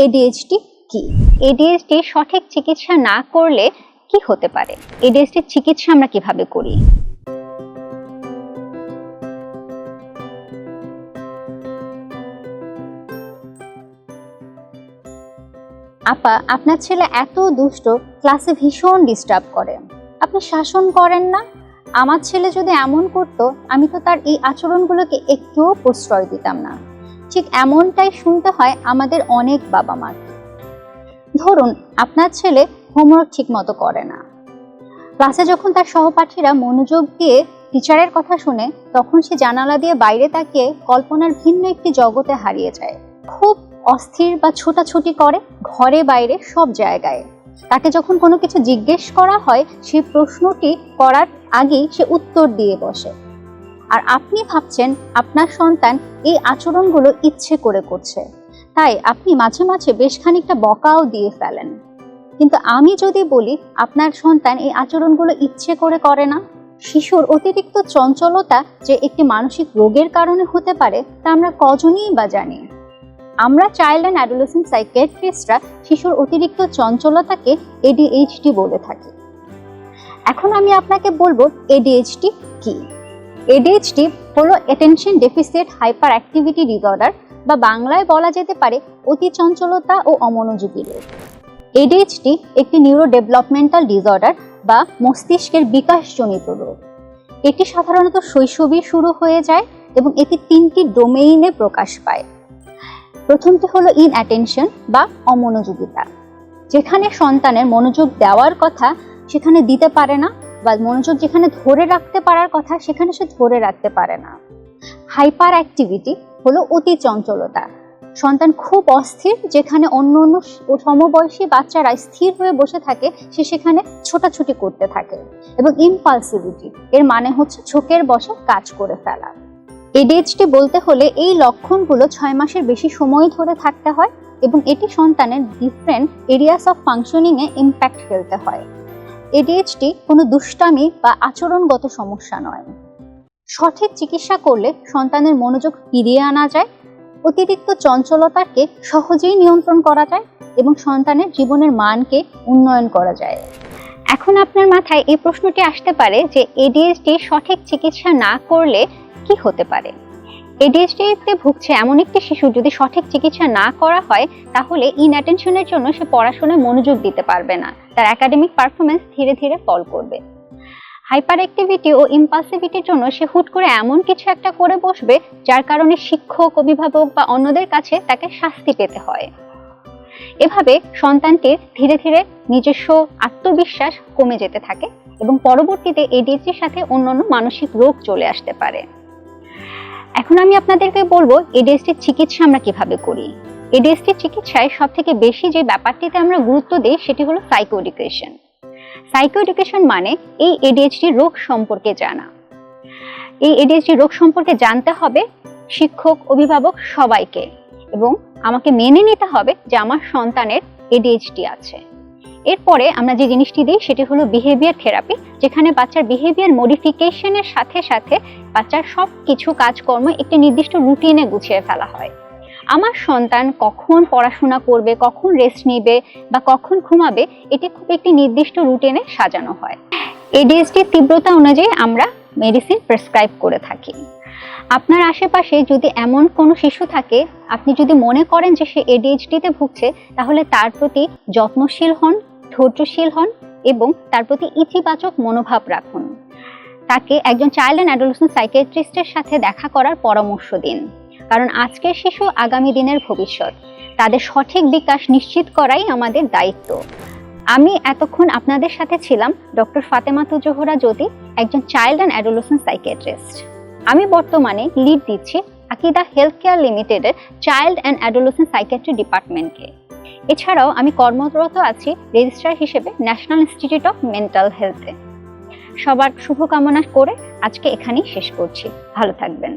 ADHD কি? ADHD সঠিক চিকিৎসা না করলে কি হতে পারে? এডিএইচডির চিকিৎসা আমরা কিভাবে করি? আপা, আপনার ছেলে এত দুষ্ট, ক্লাসে ভীষণ ডিস্টার্ব করে, আপনি শাসন করেন না? আমার ছেলে যদি এমন করতো, আমি তো তার এই আচরণগুলোকে একটুও প্রশ্রয় দিতাম না। ঠিক এমনটাই শুনতে হয় আমাদের অনেক বাবা মার। ধরুন, আপনার ছেলে হোমওয়ার্ক ঠিক মতো করে না। ক্লাসে যখন তার সহপাঠীরা মনোযোগ দিয়ে টিচারের কথা শুনে, তখন সে জানালা দিয়ে বাইরে তাকিয়ে কল্পনার ভিন্ন একটি জগতে হারিয়ে যায়। খুব অস্থির বা ছোটাছুটি করে ঘরে বাইরে সব জায়গায়। তাকে যখন কোনো কিছু জিজ্ঞেস করা হয়, সেই প্রশ্নটি করার আগেই সে উত্তর দিয়ে বসে। আর আপনি ভাবছেন আপনার সন্তান এই আচরণগুলো ইচ্ছে করে করছে, তাই আপনি মাঝে মাঝে বেশ খানিকটা বকাও দিয়ে ফেলেন। কিন্তু আমি যদি বলি আপনার সন্তান এই আচরণগুলো ইচ্ছে করে করে না, শিশুর অতিরিক্ত চঞ্চলতা যে একটি মানসিক রোগের কারণে হতে পারে তা আমরা কজনই বা জানি। আমরা চাইল্ড অ্যান্ড অ্যাডোলেসেন্ট সাইকিয়াট্রিস্টরা শিশুর অতিরিক্ত চঞ্চলতাকে এডিএইচডি বলে থাকি। এখন আমি আপনাকে বলবো এডিএইচডি কি। এডিএইচডি হলো attention deficit hyper activity disorder, বা বাংলায় বলা যেতে পারে অতি চঞ্চলতা ও অমনোযোগী রোগ। এডিএইচডি একটি নিউরো ডেভেলপমেন্টাল ডিসঅর্ডার বা মস্তিষ্কের বিকাশজনিত রোগ। এটি সাধারণত শৈশবেই শুরু হয়ে যায় এবং এটি 3টি ডোমেইনে প্রকাশ পায়। প্রথমটি হলো ইনঅ্যাটেনশন বা অমনোযোগিতা, যেখানে সন্তানের মনোযোগ দেওয়ার কথা সেখানে দিতে পারে না, বা মনোযোগ যেখানে ধরে রাখতে পারার কথা সেখানে সে ধরে রাখতে পারে না। হাইপার অ্যাক্টিভিটি হলো অতি চঞ্চলতা, সন্তান খুব অস্থির, যেখানে অন্য সমবয়সী বাচ্চারা স্থির হয়ে বসে থাকে, সে সেখানে ছোটাছুটি করতে থাকে। এবং ইম্পালসিভিটি, এর মানে হচ্ছে ঝোঁকের বশে কাজ করে ফেলা। এডিএইচডি বলতে হলে এই লক্ষণগুলো 6 মাসের বেশি সময় ধরে থাকতে হয় এবং এটি সন্তানের ডিফারেন্ট এরিয়াস অফ ফাংশনিংয়ে ইম্প্যাক্ট ফেলতে হয়। এডিএইচডি কোনো দুষ্টামি বা আচরণগত সমস্যা নয়। সঠিক চিকিৎসা করলে সন্তানের মনোযোগ ফিরিয়ে আনা যায়, অতিরিক্ত চঞ্চলতাকে সহজেই নিয়ন্ত্রণ করা যায় এবং সন্তানের জীবনের মানকে উন্নয়ন করা যায়। এখন আপনার মাথায় এই প্রশ্নটি আসতে পারে যে এডিএইচডি সঠিক চিকিৎসা না করলে কি হতে পারে? এডিএইচডি-তে ভুগছে এমন একটি শিশু যদি সঠিক চিকিৎসা না করা হয়, তাহলে ইনঅ্যাটেনশনের জন্য সে পড়াশোনায় মনোযোগ দিতে পারবে না, তার একাডেমিক পারফরমেন্স ধীরে ধীরে ফল করবে। হাইপার অ্যাক্টিভিটি ও ইম্পালসিভিটির জন্য সে হুট করে এমন কিছু একটা করে বসবে যার কারণে শিক্ষক, অভিভাবক বা অন্যদের কাছে তাকে শাস্তি পেতে হয়। এভাবে সন্তানটির ধীরে ধীরে নিজস্ব আত্মবিশ্বাস কমে যেতে থাকে এবং পরবর্তীতে এডিএইচডির সাথে অন্যান্য মানসিক রোগ চলে আসতে পারে। এখন আমি আপনাদেরকে বলবো এডিএইচডির চিকিৎসা আমরা কিভাবে করি। এডিএইচডির চিকিৎসায় সবথেকে বেশি যে ব্যাপারটিতে আমরা গুরুত্ব দিই সেটি হলো সাইকো এডুকেশন। সাইকো এডুকেশন মানে এই এডিএইচডি রোগ সম্পর্কে জানা। এই এডিএইচডি রোগ সম্পর্কে জানতে হবে শিক্ষক, অভিভাবক সবাইকে, এবং আমাকে মেনে নিতে হবে যে আমার সন্তানের এডিএইচডি আছে। এরপরে আমরা যে জিনিসটি দিই সেটি হলো বিহেভিয়ার থেরাপি, যেখানে বাচ্চার বিহেভিয়ার মডিফিকেশনের সাথে সাথে বাচ্চার সব কিছু কাজকর্ম একটি নির্দিষ্ট রুটিনে গুছিয়ে ফেলা হয়। আমার সন্তান কখন পড়াশোনা করবে, কখন রেস্ট নিবে বা কখন ঘুমাবে, এটি খুব একটি নির্দিষ্ট রুটিনে সাজানো হয়। এডিএইচডির তীব্রতা অনুযায়ী আমরা মেডিসিন প্রেসক্রাইব করে থাকি। আপনার আশেপাশে যদি এমন কোনো শিশু থাকে, আপনি যদি মনে করেন যে সে এডিএইচডিতে ভুগছে, তাহলে তার প্রতি যত্নশীল হন, ধৈর্যশীল হন এবং তার প্রতি ইতিবাচক মনোভাব রাখুন। তাকে একজন চাইল্ড অ্যান্ড অ্যাডোলেসেন্ট সাইকিয়াট্রিস্টের সাথে দেখা করার পরামর্শ দিন, কারণ আজকের শিশু আগামী দিনের ভবিষ্যৎ। তাদের সঠিক বিকাশ নিশ্চিত করাই আমাদের দায়িত্ব। আমি এতক্ষণ আপনাদের সাথে ছিলাম ডক্টর ফাতেমাতুজ জোহরা জ্যোতি, একজন চাইল্ড অ্যান্ড অ্যাডোলেসেন্ট সাইকিয়াট্রিস্ট। আমি বর্তমানে লিড দিচ্ছি আকিদা হেলথ কেয়ার লিমিটেডের চাইল্ড অ্যান্ড অ্যাডোলেসেন্ট সাইকিয়াট্রি ডিপার্টমেন্টকে। এছাড়াও আমি কর্মরত আছি রেজিস্ট্রার হিসেবে ন্যাশনাল ইনস্টিটিউট অফ মেন্টাল হেলথে। সবার শুভকামনা করে আজকে এখানেই শেষ করছি। ভালো থাকবেন।